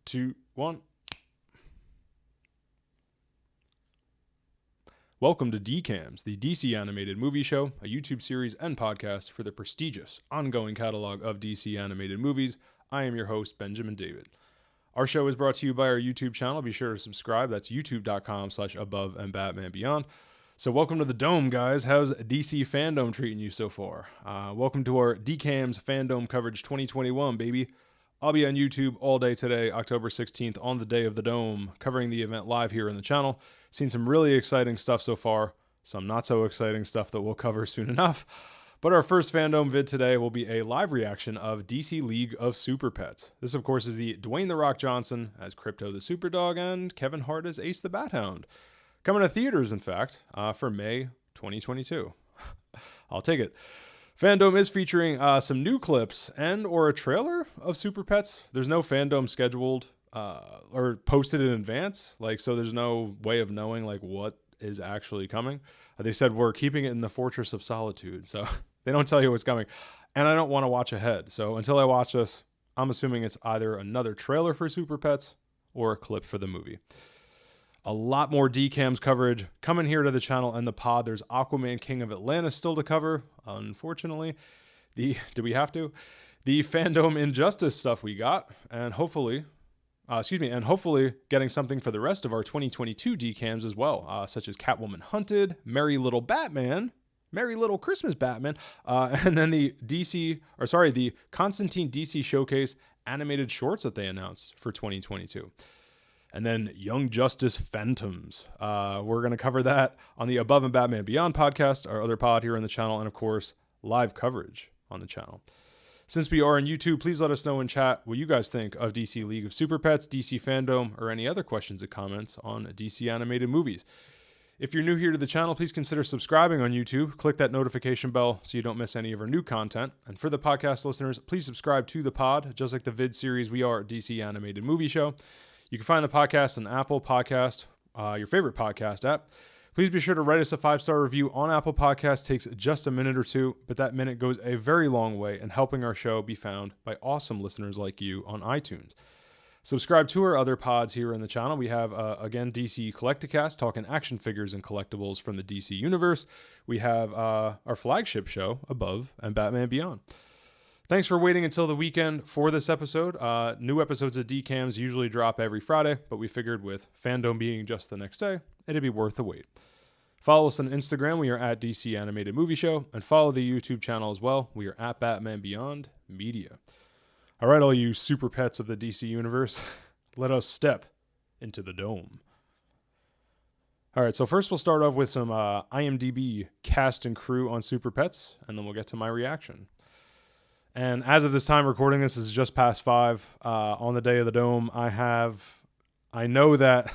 2, 1. Welcome to DCAMS, the DC animated movie show, a YouTube series and podcast for the prestigious, ongoing catalog of DC animated movies. I am your host, Benjamin David. Our show is brought to you by our YouTube channel. Be sure to subscribe. That's youtube.com/above and Batman Beyond. So welcome to the Dome, guys. How's DC Fandome treating you so far? Welcome to our DCAMS Fandome coverage 2021, baby. I'll be on YouTube all day today, October 16th, on the day of the Dome, covering the event live here on the channel. Seen some really exciting stuff so far, some not so exciting stuff that we'll cover soon enough. But our first Fandome vid today will be a live reaction of DC League of Superpets. This, of course, is the Dwayne "The Rock" Johnson as Crypto the Superdog and Kevin Hart as Ace the Bat Hound. Coming to theaters, in fact, for May 2022. I'll take it. Fandome is featuring some new clips and or a trailer of Super Pets. There's no Fandome scheduled or posted in advance, so there's no way of knowing what is actually coming. They said we're keeping it in the Fortress of Solitude, so they don't tell you what's coming. And I don't want to watch ahead, so until I watch this, I'm assuming it's either another trailer for Super Pets or a clip for the movie. A lot more DCAMS coverage coming here to the channel and the pod. There's Aquaman King of Atlantis still to cover, unfortunately. Do we have to? The Fandome Injustice stuff we got, and hopefully getting something for the rest of our 2022 DCAMs as well, such as Catwoman Hunted, Merry Little Christmas Batman, and then the Constantine DC Showcase animated shorts that they announced for 2022. And then Young Justice Phantoms. We're going to cover that on the Above and Batman Beyond podcast, our other pod here on the channel, and of course, live coverage on the channel. Since we are on YouTube, please let us know in chat what you guys think of DC League of Superpets, DC Fandome, or any other questions or comments on DC animated movies. If you're new here to the channel, please consider subscribing on YouTube. Click that notification bell so you don't miss any of our new content. And for the podcast listeners, please subscribe to the pod. Just like the vid series, we are a DC animated movie show. You can find the podcast on Apple Podcast, your favorite podcast app. Please be sure to write us a 5-star review on Apple Podcasts. Takes just a minute or two, but that minute goes a very long way in helping our show be found by awesome listeners like you on iTunes. Subscribe to our other pods here in the channel. We have, again, DC Collecticast, talking action figures and collectibles from the DC universe. We have our flagship show, Above and Batman Beyond. Thanks for waiting until the weekend for this episode. New episodes of DCAMs usually drop every Friday, but we figured with Fandome being just the next day, it'd be worth the wait. Follow us on Instagram. We are at DC Animated Movie Show. And follow the YouTube channel as well. We are at Batman Beyond Media. All right, all you super pets of the DC universe, let us step into the Dome. All right, so first we'll start off with some IMDb cast and crew on Super Pets, and then we'll get to my reaction. And as of this time recording, this is just past 5 on the day of the Dome. I know that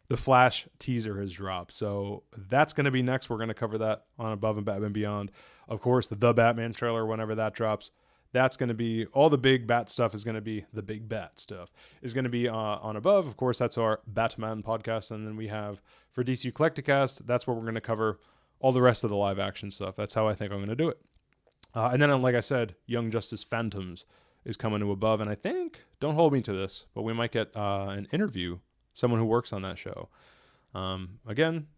the Flash teaser has dropped, so that's going to be next. We're going to cover that on Above and Batman Beyond. Of course, the Batman trailer, whenever that drops, that's going to be all the big bat stuff is going to be the big bat stuff is going to be on Above. Of course, that's our Batman podcast. And then we have for DC Collecticast, that's where we're going to cover all the rest of the live action stuff. That's how I think I'm going to do it. And then, like I said, Young Justice Phantoms is coming to Above. And I think, don't hold me to this, but we might get an interview, someone who works on that show. Again,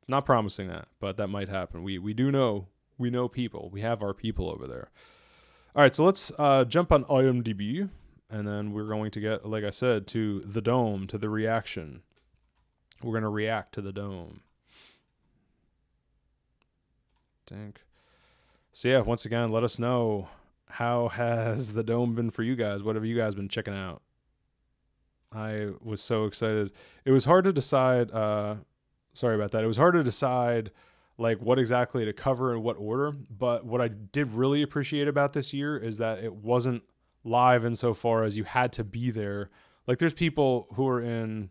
not promising that, but that might happen. We know people. We have our people over there. All right, so let's jump on IMDb. And then we're going to get, like I said, to the Dome, to the reaction. We're going to react to the Dome. So yeah, once again, let us know, how has the Dome been for you guys? What have you guys been checking out? I was so excited. It was hard to decide, sorry about that. It was hard to decide what exactly to cover in what order. But what I did really appreciate about this year is that it wasn't live insofar as you had to be there. There's people who are in,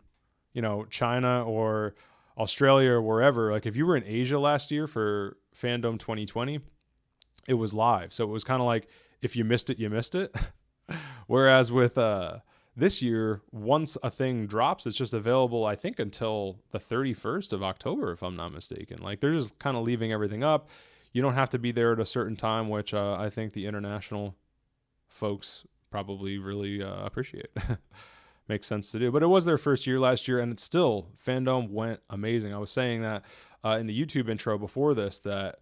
China or Australia or wherever. If you were in Asia last year for Fandome 2020, it was live. So it was kind of if you missed it, you missed it. Whereas with this year, once a thing drops, it's just available, I think, until the 31st of October, if I'm not mistaken. They're just kind of leaving everything up. You don't have to be there at a certain time, which I think the international folks probably really appreciate. makes sense to do. But it was their first year last year, and it's still, Fandome went amazing. I was saying that in the YouTube intro before this, that,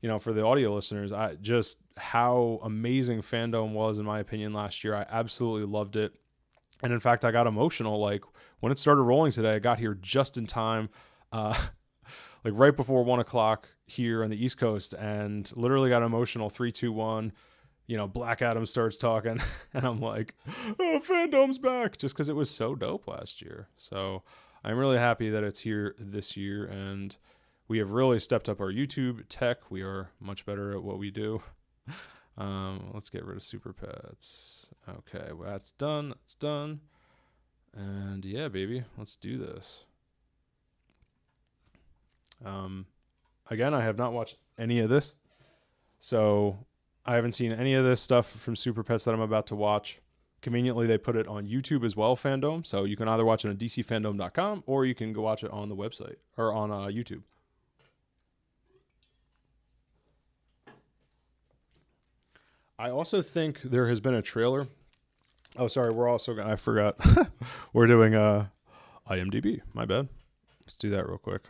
you know, for the audio listeners, just how amazing Fandome was, in my opinion, last year. I absolutely loved it. And in fact, I got emotional. Like, when it started rolling today, I got here just in time, like right before 1 o'clock here on the East Coast, and literally got emotional. 3, 2, 1. You know, Black Adam starts talking, and I'm like, oh, Fandome's back, just because it was so dope last year. So I'm really happy that it's here this year, and we have really stepped up our YouTube tech. We are much better at what we do. Let's get rid of Super Pets. Okay, well, that's done. That's done. And yeah, baby, let's do this. Again, I have not watched any of this, so I haven't seen any of this stuff from Super Pets that I'm about to watch. Conveniently, they put it on YouTube as well, Fandome. So you can either watch it on dcfandome.com or you can go watch it on the website or on YouTube. I also think there has been a trailer. Oh, sorry. We're also going to, I forgot. We're doing IMDb. My bad. Let's do that real quick.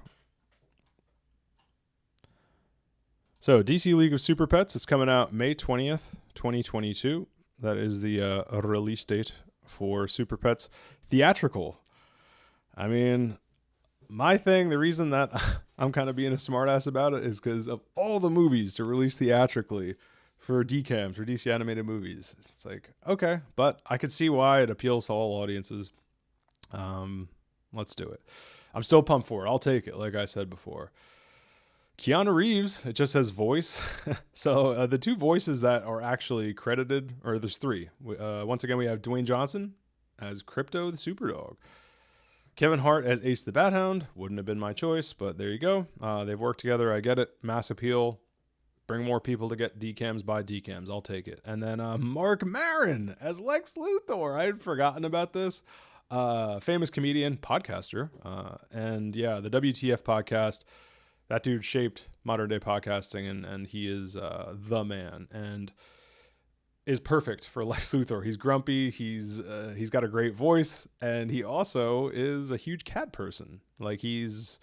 So, DC League of Superpets, it's coming out May 20th, 2022. That is the release date for Super Pets theatrical. I mean, my thing, the reason that I'm kind of being a smartass about it is because of all the movies to release theatrically for DCAMs, for DC animated movies. It's like, okay, but I could see why it appeals to all audiences. Let's do it. I'm still pumped for it. I'll take it, like I said before. Keanu Reeves, it just says voice. So the two voices that are actually credited, or there's three. Once again, we have Dwayne Johnson as Crypto the Superdog. Kevin Hart as Ace the Bat Hound. Wouldn't have been my choice, but there you go. They've worked together. I get it. Mass appeal. Bring more people to get DCAMs by DCAMs. I'll take it. And then Mark Maron as Lex Luthor. I had forgotten about this. Famous comedian, podcaster. And yeah, the WTF podcast. That dude shaped modern day podcasting, and he is the man and is perfect for Lex Luthor. He's grumpy. He's got a great voice, and he also is a huge cat person. Like he's,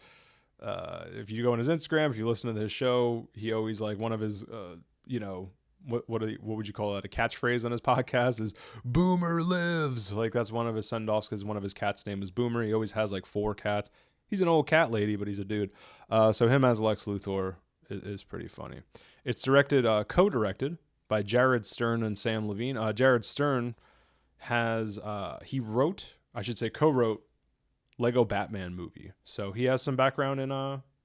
if you go on his Instagram, if you listen to his show, he always like one of his, what would you call that? A catchphrase on his podcast is "Boomer lives." Like that's one of his send-offs because one of his cats' name is Boomer. He always has like 4 cats. He's an old cat lady, but he's a dude. So him as Lex Luthor is pretty funny. It's directed, co-directed by Jared Stern and Sam Levine. Jared Stern co-wrote Lego Batman movie. So he has some background in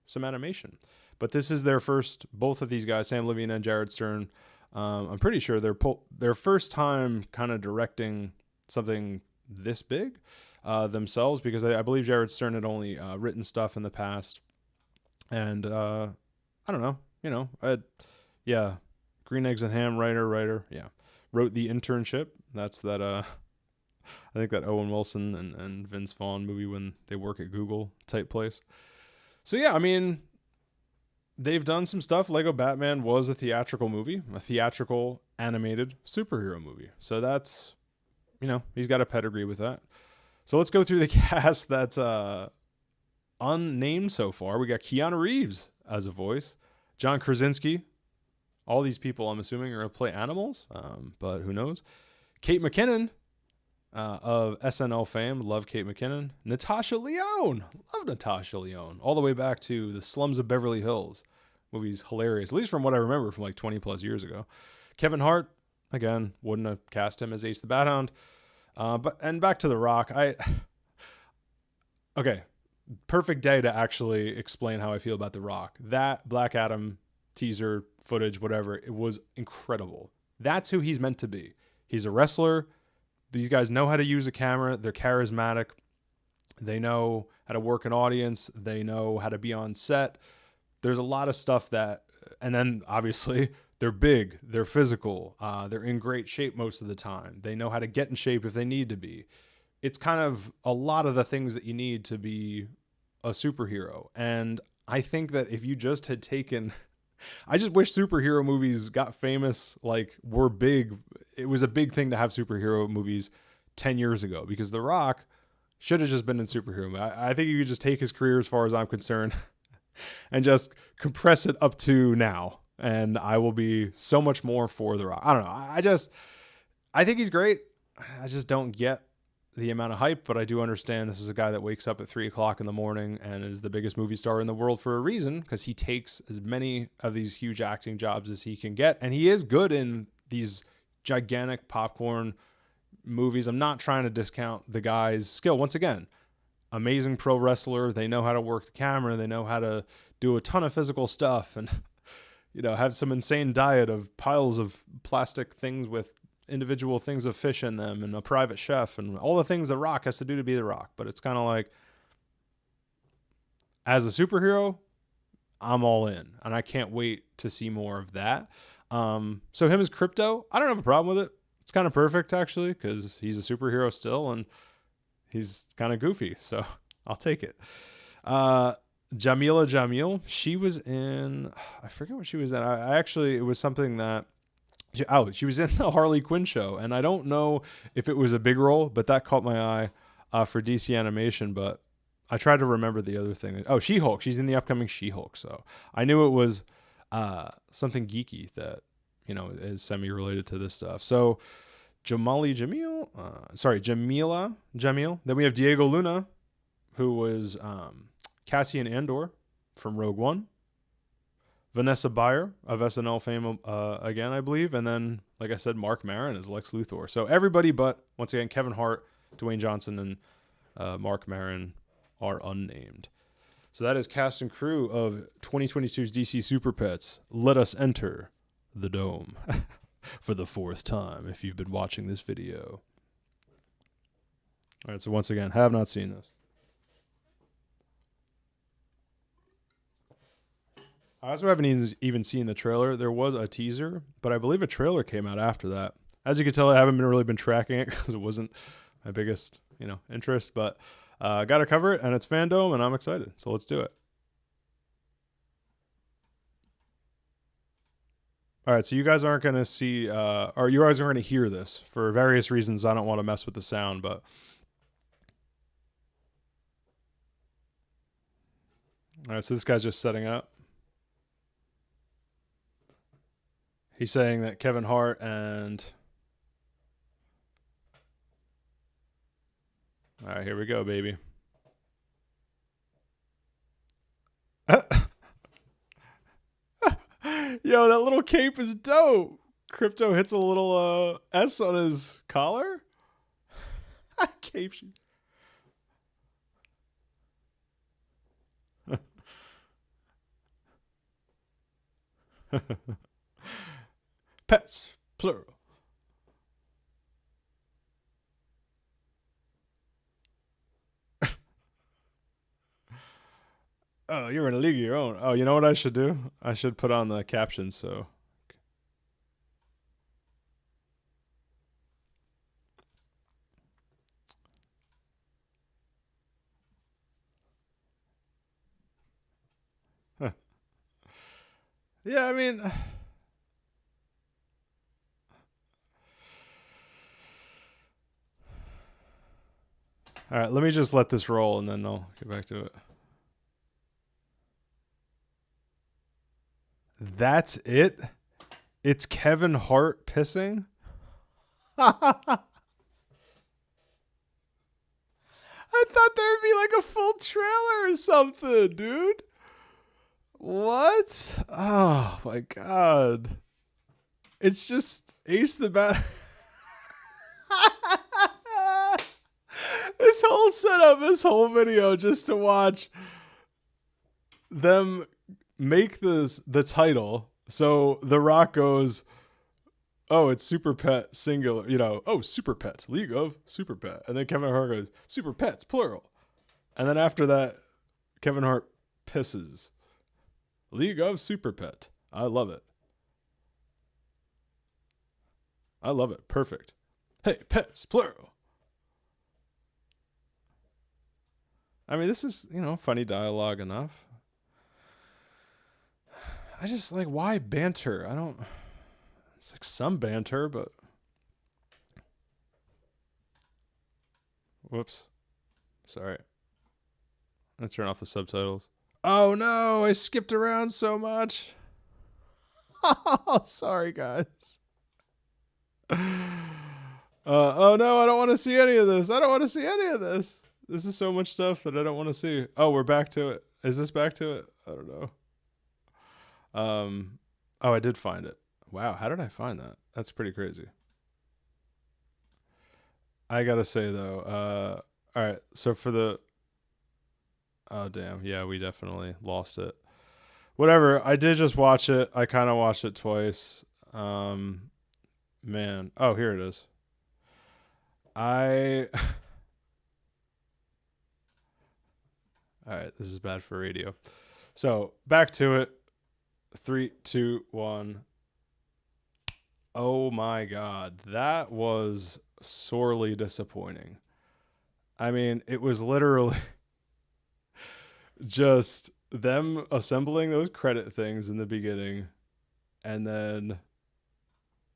some animation. But this is their first, both of these guys, Sam Levine and Jared Stern, I'm pretty sure their first time kind of directing something this big. Themselves, because I believe Jared Stern had only written stuff in the past, and I don't know, Green Eggs and Ham writer, wrote The Internship. That's that I think that Owen Wilson and Vince Vaughn movie when they work at Google type place. So yeah, I mean, they've done some stuff. Lego Batman was a theatrical movie, a theatrical animated superhero movie. So that's, he's got a pedigree with that. So let's go through the cast that's unnamed so far. We got Keanu Reeves as a voice, John Krasinski. All these people, I'm assuming, are going to play animals, but who knows? Kate McKinnon of SNL fame. Love Kate McKinnon. Natasha Lyonne. Love Natasha Lyonne. All the way back to The Slums of Beverly Hills. Movie's hilarious, at least from what I remember from like 20 plus years ago. Kevin Hart, again, wouldn't have cast him as Ace the Bat Hound. But back to The Rock. Okay, perfect day to actually explain how I feel about The Rock. That Black Adam teaser footage, whatever, it was incredible. That's who he's meant to be. He's a wrestler. These guys know how to use a camera. They're charismatic. They know how to work an audience. They know how to be on set. There's a lot of stuff that, and then obviously they're big, they're physical, they're in great shape most of the time. They know how to get in shape if they need to be. It's kind of a lot of the things that you need to be a superhero. And I think that if you just had taken, I just wish superhero movies got famous, like were big. It was a big thing to have superhero movies 10 years ago, because The Rock should have just been in superhero. I think you could just take his career, as far as I'm concerned, and just compress it up to now, and I will be so much more for The Rock. I don't know. I think he's great. I just don't get the amount of hype, but I do understand this is a guy that wakes up at 3:00 in the morning and is the biggest movie star in the world for a reason, because he takes as many of these huge acting jobs as he can get, and he is good in these gigantic popcorn movies. I'm not trying to discount the guy's skill. Once again, amazing pro wrestler. They know how to work the camera. They know how to do a ton of physical stuff, and have some insane diet of piles of plastic things with individual things of fish in them and a private chef and all the things The Rock has to do to be The Rock. But it's kind of like, as a superhero, I'm all in, and I can't wait to see more of that. So him as Crypto, I don't have a problem with it. It's kind of perfect, actually, because he's a superhero still, and he's kind of goofy, so I'll take it. Jamila Jamil, she was in, I forget what she was in. It was something that, she was in the Harley Quinn show, and I don't know if it was a big role, but that caught my eye for DC animation. But I tried to remember the other thing. Oh, She-Hulk. She's in the upcoming She-Hulk, so I knew it was something geeky that is semi-related to this stuff. So Jamila Jamil. Then we have Diego Luna, who was Cassian Andor from Rogue One. Vanessa Bayer of SNL fame again, I believe. And then, like I said, Mark Maron as Lex Luthor. So everybody but, once again, Kevin Hart, Dwayne Johnson, and Mark Maron are unnamed. So that is cast and crew of 2022's DC Superpets. Let us enter the dome for the 4th time if you've been watching this video. All right, so once again, have not seen this. I also haven't even seen the trailer. There was a teaser, but I believe a trailer came out after that. As you can tell, I haven't really been tracking it because it wasn't my biggest, interest. But I got to cover it, and it's Fandome, and I'm excited. So let's do it. All right, so you guys aren't going to see, or you guys aren't going to hear this for various reasons. I don't want to mess with the sound, but all right, so this guy's just setting up. He's saying that Kevin Hart and... All right, here we go, baby. Yo, that little cape is dope. Crypto hits a little S on his collar. Cape sheet. Pets, plural. Oh, you're in a league of your own. Oh, you know what I should do? I should put on the caption, so. Huh. Yeah, I mean... All right, let me just let this roll, and then I'll get back to it. That's it? It's Kevin Hart pissing? I thought there would be like a full trailer or something, dude. What? Oh, my God. It's just Ace the Bat... This whole setup, this whole video, just to watch them make the title. So The Rock goes, oh, it's Super Pet singular, oh, Super Pets, League of Super Pet. And then Kevin Hart goes, Super Pets, plural. And then after that, Kevin Hart pisses. League of Super Pet. I love it. I love it. Perfect. Hey, pets, plural. I mean, this is, funny dialogue enough. I just like, why banter? It's like some banter, but. Whoops. Sorry. I'm going to turn off the subtitles. Oh no, I skipped around so much. Sorry, guys. Oh no, I don't want to see any of this. I don't want to see any of this. This is so much stuff that I don't want to see. Oh, we're back to it. Is this back to it? I don't know. Oh, I did find it. Wow, how did I find that? That's pretty crazy. I gotta say though, all right, so for the, oh damn, yeah, we definitely lost it. Whatever, I did just watch it. I kind of watched it twice. Man, oh, here it is. All right, this is bad for radio. So back to it. 3, 2, 1. Oh my God, that was sorely disappointing. I mean, it was literally just them assembling those credit things in the beginning, and then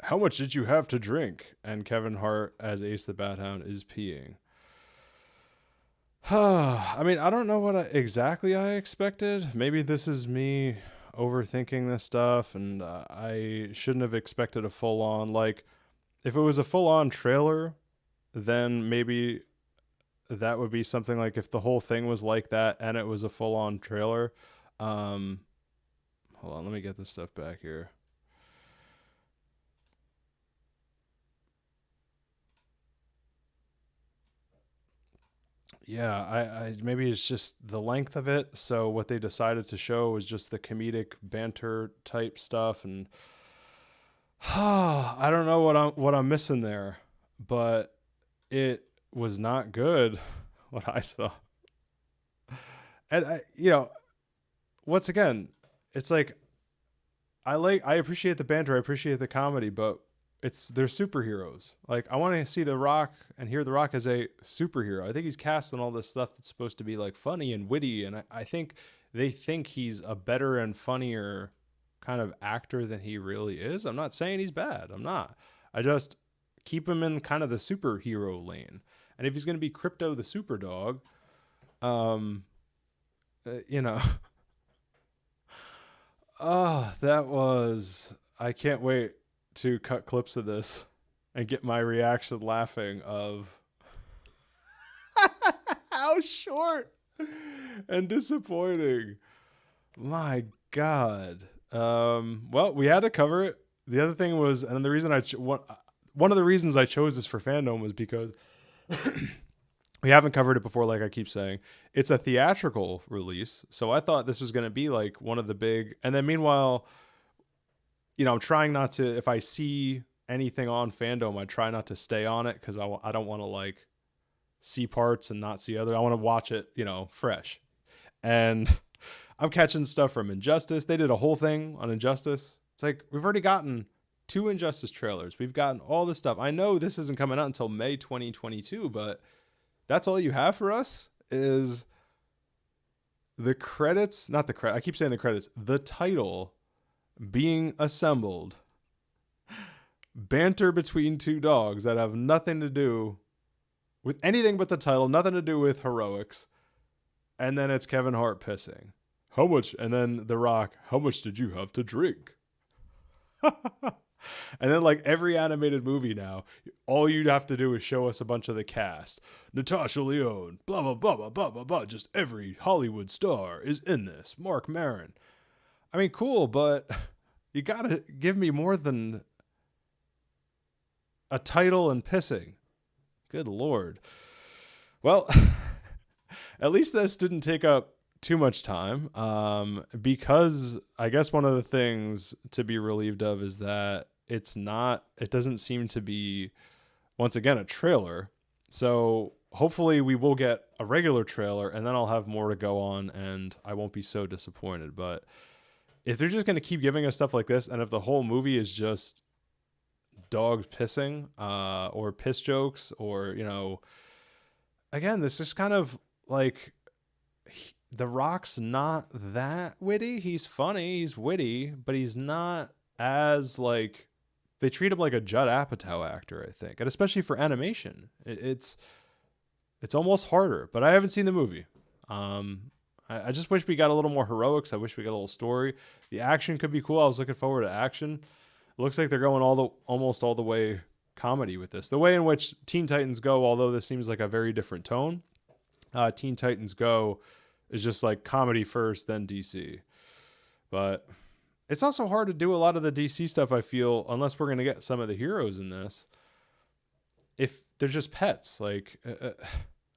how much did you have to drink? And Kevin Hart as Ace the Bat Hound is peeing. I mean, I don't know what exactly I expected. Maybe this is me overthinking this stuff, and I shouldn't have expected a full-on, like, if it was a full-on trailer, then maybe that would be something like if the whole thing was like that and it was a full-on trailer. Hold on, let me get this stuff back here. Yeah, I maybe it's just the length of it. So what they decided to show was just the comedic banter type stuff, and I don't know what I'm missing there, but it was not good what I saw. And once again, it's like I appreciate the banter, I appreciate the comedy, but they're superheroes. Like, I want to see The Rock and hear The Rock as a superhero. I think he's cast in all this stuff that's supposed to be like funny and witty, and I think they think he's a better and funnier kind of actor than he really is. I'm not saying he's bad. I'm not. I just keep him in kind of the superhero lane. And if he's going to be Crypto the Superdog, that was, I can't wait to cut clips of this and get my reaction laughing of how short and disappointing. My God. Well, we had to cover it. The other thing was, and the reason one of the reasons I chose this for Fandome was because we haven't covered it before, like I keep saying. It's a theatrical release, so I thought this was going to be like one of the big, and then meanwhile, I'm trying not to, if I see anything on Fandome, I try not to stay on it because I don't want to like see parts and not see other. I want to watch it, fresh. And I'm catching stuff from Injustice. They did a whole thing on Injustice. It's like, we've already gotten 2 Injustice trailers. We've gotten all this stuff. I know this isn't coming out until May 2022, but that's all you have for us is the credits, not the credit. I keep saying the credits, the title being assembled, banter between 2 dogs that have nothing to do with anything but the title, nothing to do with heroics, and then it's Kevin Hart pissing. How much? And then The Rock, how much did you have to drink? And then like every animated movie now, all you'd have to do is show us a bunch of the cast. Natasha Lyonne, blah, blah, blah, blah, blah, blah, blah. Just every Hollywood star is in this. Mark Maron. I mean, cool, but you got to give me more than a title and pissing. Good Lord. Well, at least this didn't take up too much time, because I guess one of the things to be relieved of is that it doesn't seem to be, once again, a trailer. So hopefully we will get a regular trailer, and then I'll have more to go on and I won't be so disappointed. But if they're just going to keep giving us stuff like this, and if the whole movie is just dogs pissing, or piss jokes, or, again, this is kind of like, The Rock's not that witty. He's funny, he's witty, but he's not as like, they treat him like a Judd Apatow actor, I think. And especially for animation, it's it's almost harder, but I haven't seen the movie. I just wish we got a little more heroics. I wish we got a little story. The action could be cool. I was looking forward to action. It looks like they're going almost all the way comedy with this. The way in which Teen Titans Go, although this seems like a very different tone, Teen Titans Go is just like comedy first, then DC. But it's also hard to do a lot of the DC stuff, I feel, unless we're going to get some of the heroes in this. If they're just pets, like,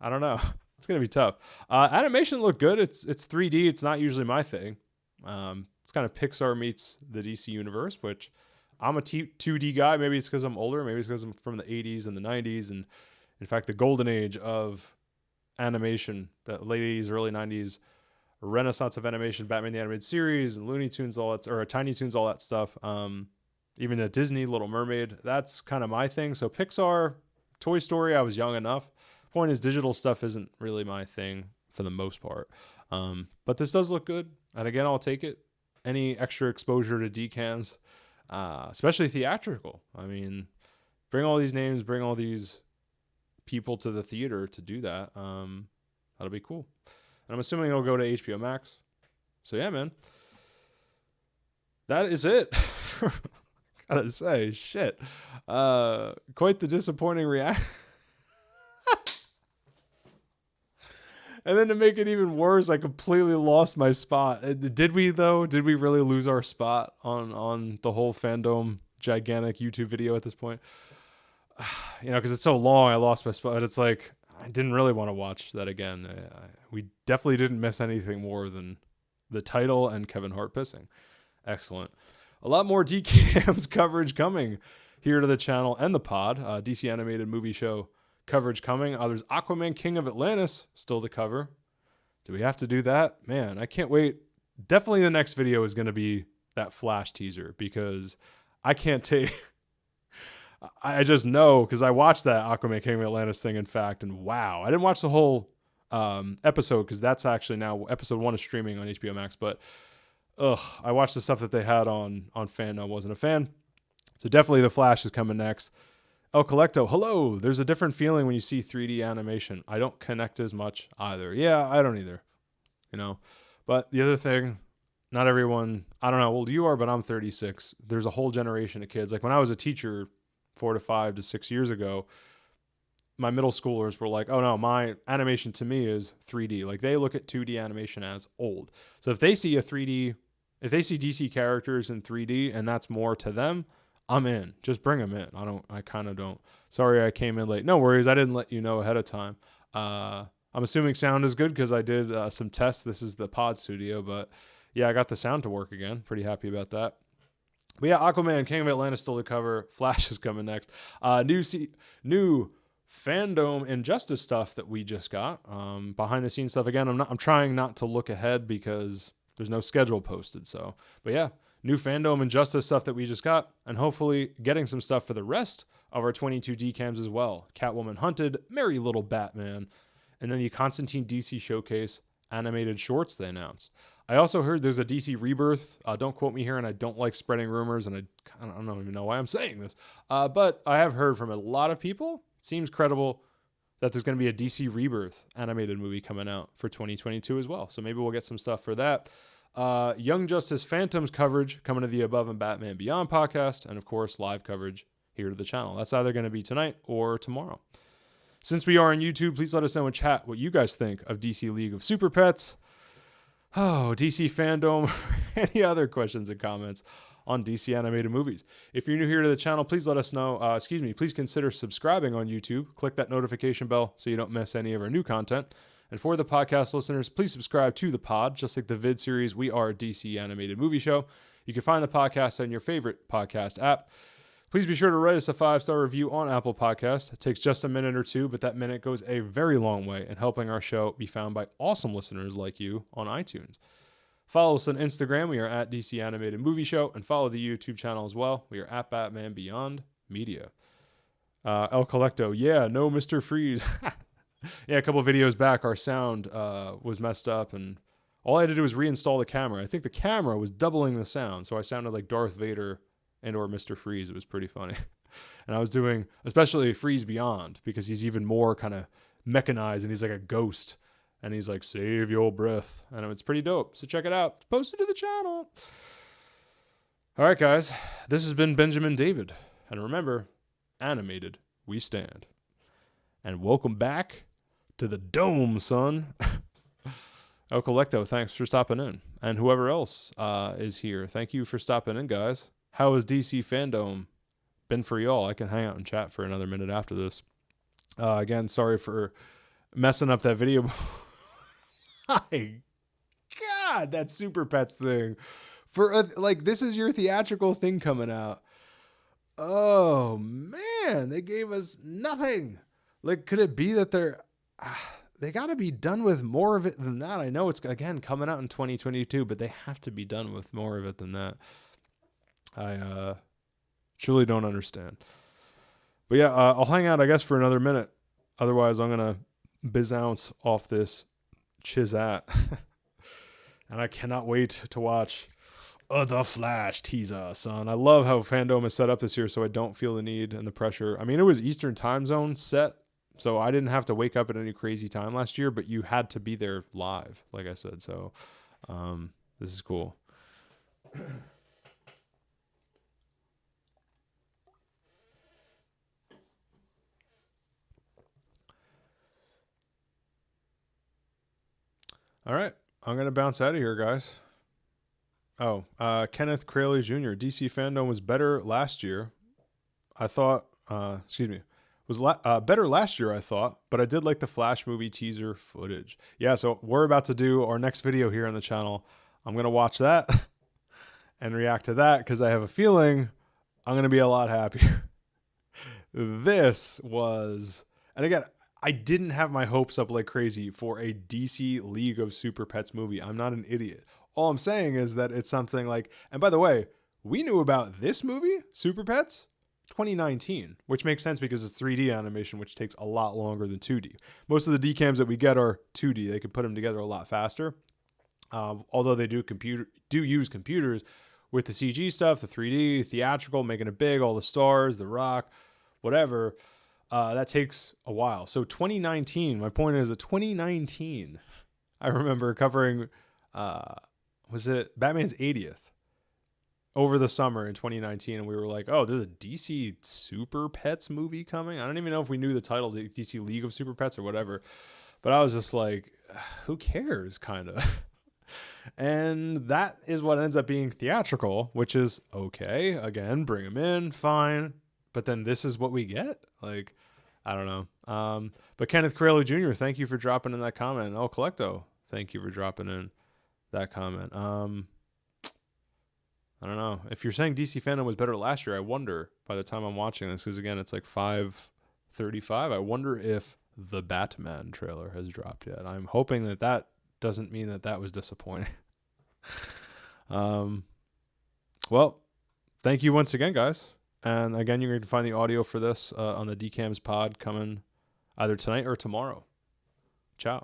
I don't know. It's going to be tough. Animation looked good. It's 3D. It's not usually my thing. It's kind of Pixar meets the DC universe, which I'm a 2D guy. Maybe it's because I'm older. Maybe it's because I'm from the 80s and the 90s. And in fact, the golden age of animation, the late 80s, early 90s, renaissance of animation, Batman the Animated Series and Looney Tunes, all that, or Tiny Toons, all that stuff. Even a Disney, Little Mermaid, that's kind of my thing. So Pixar, Toy Story, I was young enough. Point is, digital stuff isn't really my thing for the most part. But this does look good. And again, I'll take it. Any extra exposure to DCAMs, especially theatrical. I mean, bring all these names, bring all these people to the theater to do that. That'll be cool. And I'm assuming it'll go to HBO Max. So yeah, man. That is it. Gotta say, shit. Quite the disappointing reaction. And then to make it even worse, I completely lost my spot. Did we, though? Did we really lose our spot on the whole Fandome gigantic YouTube video at this point? You know, because it's so long, I lost my spot. It's like, I didn't really want to watch that again. We definitely didn't miss anything more than the title and Kevin Hart pissing. Excellent. A lot more DCAM's coverage coming here to the channel and the pod. DC Animated Movie Show coverage coming. There's Aquaman King of Atlantis still to cover. Do we have to do that? Man, I can't wait. Definitely the next video is going to be that Flash teaser, because I can't take... I just know, because I watched that Aquaman King of Atlantis thing, in fact, and wow. I didn't watch the whole episode, because that's actually now episode 1 is streaming on HBO Max, but I watched the stuff that they had on Fandome. Wasn't a fan. So definitely the Flash is coming next. El Collecto, hello. There's a different feeling when you see 3D animation. I don't connect as much either. Yeah, I don't either. You know, but the other thing, not everyone, I don't know how old you are, but I'm 36. There's a whole generation of kids. Like when I was a teacher 4 to 5 to 6 years ago, my middle schoolers were like, oh no, my animation to me is 3D. Like they look at 2D animation as old. So if they see if they see DC characters in 3D and that's more to them, I'm in. Just bring them in. I kind of don't. Sorry I came in late. No worries. I didn't let you know ahead of time. I'm assuming sound is good because I did some tests. This is the pod studio, but yeah, I got the sound to work again. Pretty happy about that. But yeah, Aquaman, King of Atlantis still to cover. Flash is coming next. New Fandome Injustice stuff that we just got. Behind the scenes stuff. Again, I'm trying not to look ahead because there's no schedule posted. So, but yeah, new Fandome Injustice stuff that we just got, and hopefully getting some stuff for the rest of our 22 DCAMs as well. Catwoman Hunted, Merry Little Batman, and then the Constantine DC Showcase animated shorts they announced. I also heard there's a DC Rebirth. Don't quote me here, and I don't like spreading rumors, and I don't even know why I'm saying this. But I have heard from a lot of people, it seems credible, that there's going to be a DC Rebirth animated movie coming out for 2022 as well. So maybe we'll get some stuff for that. Young Justice Phantoms coverage coming to the Above and Batman Beyond podcast, and of course live coverage here to the channel. That's either going to be tonight or tomorrow. Since we are on YouTube, please let us know in chat what you guys think of DC League of Superpets, DC Fandome, any other questions and comments on DC animated movies. If you're new here to the channel, please let us know. Please consider subscribing on YouTube. Click that notification bell so you don't miss any of our new content. And for the podcast listeners, please subscribe to the pod. Just like the vid series, we are a DC Animated Movie Show. You can find the podcast on your favorite podcast app. Please be sure to write us a 5-star review on Apple Podcasts. It takes just a minute or two, but that minute goes a very long way in helping our show be found by awesome listeners like you on iTunes. Follow us on Instagram. We are at DC Animated Movie Show. And follow the YouTube channel as well. We are at Batman Beyond Media. El Collecto, yeah, no Mr. Freeze. Yeah, a couple of videos back, our sound was messed up, and all I had to do was reinstall the camera. I think the camera was doubling the sound, so I sounded like Darth Vader and or Mr. Freeze. It was pretty funny. And I was doing, especially Freeze Beyond, because he's even more kind of mechanized and he's like a ghost. And he's like, save your breath. And it's pretty dope. So check it out. It's posted to the channel. All right, guys. This has been Benjamin David. And remember, animated, we stand. And welcome back to the dome, son. El Collecto, thanks for stopping in. And whoever else is here, thank you for stopping in, guys. How has DC Fandome been for y'all? I can hang out and chat for another minute after this. Again, sorry for messing up that video. My God, that Super Pets thing. This is your theatrical thing coming out. Oh, man, they gave us nothing. Like, could it be that they got to be done with more of it than that? I know it's, again, coming out in 2022, but they have to be done with more of it than that. I truly don't understand. But yeah, I'll hang out, I guess, for another minute. Otherwise, I'm going to bizounce off this chizat. And I cannot wait to watch The Flash teaser, son. I love how Fandome is set up this year so I don't feel the need and the pressure. I mean, it was Eastern time zone set, so I didn't have to wake up at any crazy time last year, but you had to be there live, like I said. So this is cool. All right, I'm going to bounce out of here, guys. Oh, Kenneth Crayley Jr. DC Fandome was better last year. I thought, was better last year, I thought, but I did like the Flash movie teaser footage. Yeah, so we're about to do our next video here on the channel. I'm going to watch that and react to that because I have a feeling I'm going to be a lot happier. This was, and again, I didn't have my hopes up like crazy for a DC League of Superpets movie. I'm not an idiot. All I'm saying is that it's something like, and by the way, we knew about this movie, Superpets, 2019, which makes sense because it's 3D animation, which takes a lot longer than 2D. Most of the DCAMs that we get are 2D. They can put them together a lot faster. Although they do use computers with the CG stuff, the 3D, theatrical, making it big, all the stars, the rock, whatever. That takes a while. So 2019, my point is that 2019, I remember covering, was it Batman's 80th over the summer in 2019. And we were like, oh, there's a DC Super Pets movie coming. I don't even know if we knew the title, the DC League of Super Pets or whatever. But I was just like, who cares, kind of. And that is what ends up being theatrical, which is okay. Again, bring them in, fine. But then this is what we get. Like, I don't know. But Kenneth Crayley Jr., thank you for dropping in that comment. El Collecto, thank you for dropping in that comment. I don't know. If you're saying DC Fandome was better last year, I wonder by the time I'm watching this, because again, it's like 5:35. I wonder if the Batman trailer has dropped yet. I'm hoping that doesn't mean that was disappointing. Well, thank you once again, guys. And again, you're going to find the audio for this on the DCAMS pod coming either tonight or tomorrow. Ciao.